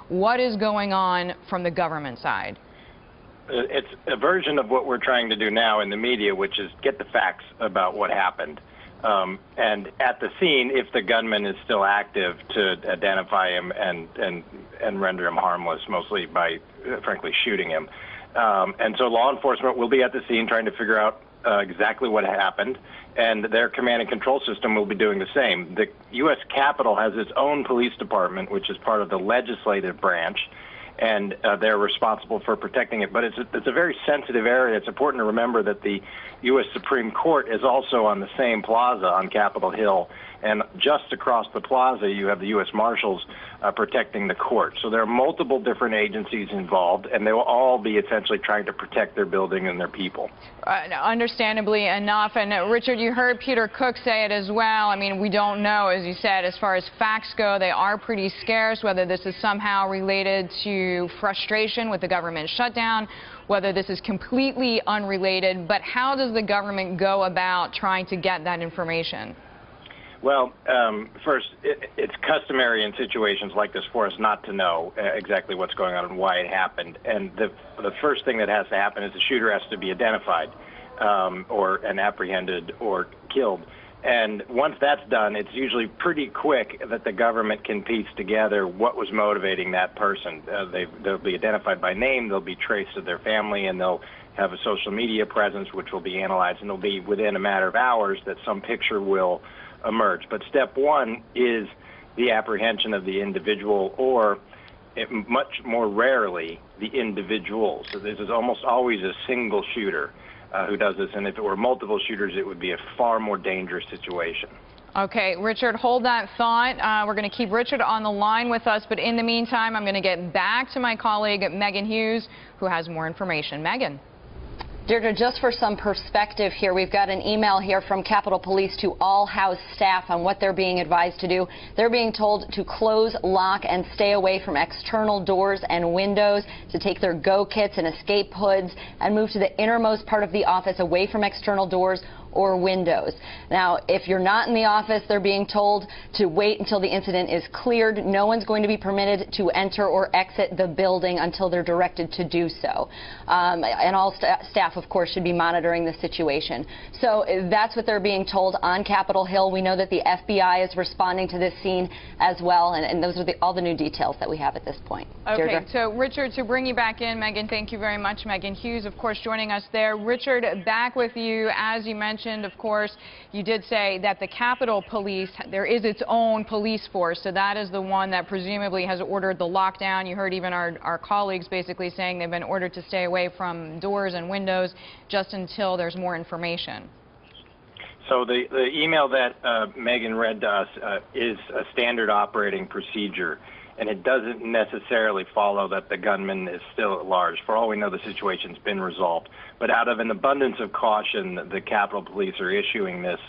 What is going on from the government side? It's a version of what we're trying to do now in the media, which is get the facts about what happened. And at the scene, if the gunman is still active, to identify him and render him harmless, mostly by, frankly, shooting him. And so law enforcement will be at the scene trying to figure out exactly what happened, and their command and control system will be doing the same. The U.S. Capitol has its own police department, which is part of the legislative branch, and they're responsible for protecting it. But it's a very sensitive area. It's important to remember that the U.S. Supreme Court is also on the same plaza on Capitol Hill, and just across the plaza you have the U.S. Marshals protecting the court. So there are multiple different agencies involved, and they will all be essentially trying to protect their building and their people. Understandably enough. And Richard, you heard Peter Cook say it as well. I mean, we don't know, as you said, as far as facts go, they are pretty scarce, whether this is somehow related to frustration with the government shutdown, whether this is completely unrelated. But how does the government go about trying to get that information? Well, first, it's customary in situations like this for us not to know exactly what's going on and why it happened. And the first thing that has to happen is the shooter has to be identified and apprehended or killed. And once that's done, it's usually pretty quick that the government can piece together what was motivating that person. They'll be identified by name, they'll be traced to their family, and they'll have a social media presence which will be analyzed, and it'll be within a matter of hours that some picture will emerge. But step one is the apprehension of the individual, or much more rarely the individuals. So this is almost always a single shooter who does this, and if it were multiple shooters, it would be a far more dangerous situation. Okay, Richard, hold that thought. We're going to keep Richard on the line with us, but in the meantime, I'm going to get back to my colleague, Megan Hughes, who has more information. Megan. Deirdre, just for some perspective here, we've got an email here from Capitol Police to all house staff on what they're being advised to do. They're being told to close, lock, and stay away from external doors and windows, to take their go kits and escape hoods and move to the innermost part of the office away from external doors or windows. Now, if you're not in the office, they're being told to wait until the incident is cleared. No one's going to be permitted to enter or exit the building until they're directed to do so. And all staff, of course, should be monitoring the situation. So that's what they're being told on Capitol Hill. We know that the FBI is responding to this scene as well, and those are all the new details that we have at this point. Okay, Deirdre? so Richard, to bring you back in, Megan, thank you very much. Megan Hughes, of course, joining us there. Richard, back with you. As you mentioned, of course, you did say that the Capitol Police, there is its own police force, so that is the one that presumably has ordered the lockdown. You heard even our colleagues basically saying they've been ordered to stay away from doors and windows just until there's more information. So the email that Megan read to us is a standard operating procedure, and it doesn't necessarily follow that the gunman is still at large. For all we know, the situation's been resolved. But out of an abundance of caution, the Capitol Police are issuing this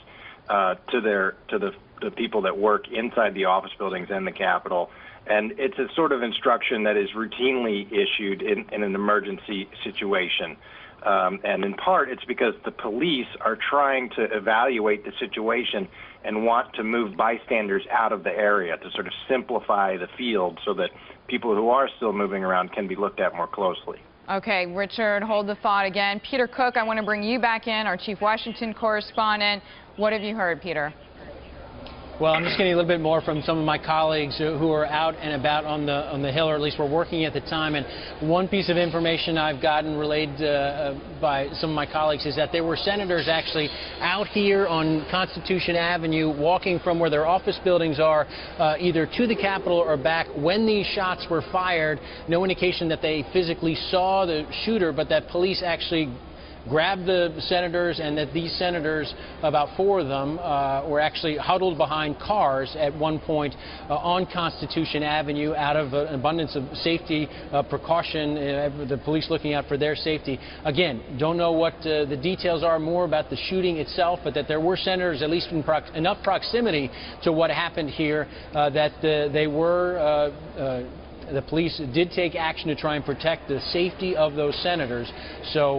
to the people that work inside the office buildings and the Capitol. And it's a sort of instruction that is routinely issued in an emergency situation. And in part, it's because the police are trying to evaluate the situation and want to move bystanders out of the area to sort of simplify the field so that people who are still moving around can be looked at more closely. Okay, Richard, hold the thought again. Peter Cook, I want to bring you back in, our Chief Washington correspondent. What have you heard, Peter? Well, I'm just getting a little bit more from some of my colleagues who are out and about on the Hill, or at least were working at the time. And one piece of information I've gotten relayed by some of my colleagues is that there were senators actually out here on Constitution Avenue walking from where their office buildings are either to the Capitol or back when these shots were fired. No indication that they physically saw the shooter, but that police actually grabbed the senators, and that these senators, about 4 of them, were actually huddled behind cars at one point on Constitution Avenue out of an abundance of safety precaution, the police looking out for their safety. Again, don't know what the details are more about the shooting itself, but that there were senators, at least in enough proximity to what happened here, that they were the police did take action to try and protect the safety of those senators. So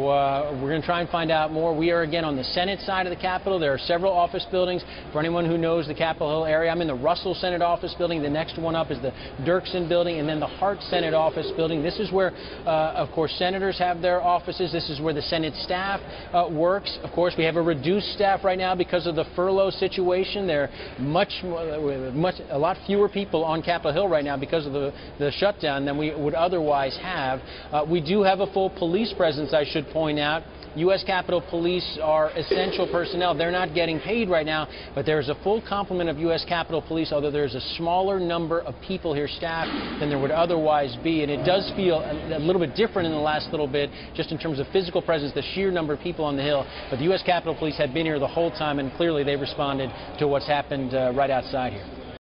we're going to try and find out more. We are again on the Senate side of the Capitol. There are several office buildings. For anyone who knows the Capitol Hill area, I'm in the Russell Senate office building. The next one up is the Dirksen building, and then the Hart Senate office building. This is where, of course, senators have their offices. This is where the Senate staff works. Of course, we have a reduced staff right now because of the furlough situation. There are a lot fewer people on Capitol Hill right now because of the shutdown than we would otherwise have. We do have a full police presence, I should point out. U.S. Capitol Police are essential personnel. They're not getting paid right now, but there's a full complement of U.S. Capitol Police, although there's a smaller number of people here staffed than there would otherwise be. And it does feel a little bit different in the last little bit, just in terms of physical presence, the sheer number of people on the Hill. But the U.S. Capitol Police had been here the whole time, and clearly they responded to what's happened right outside here.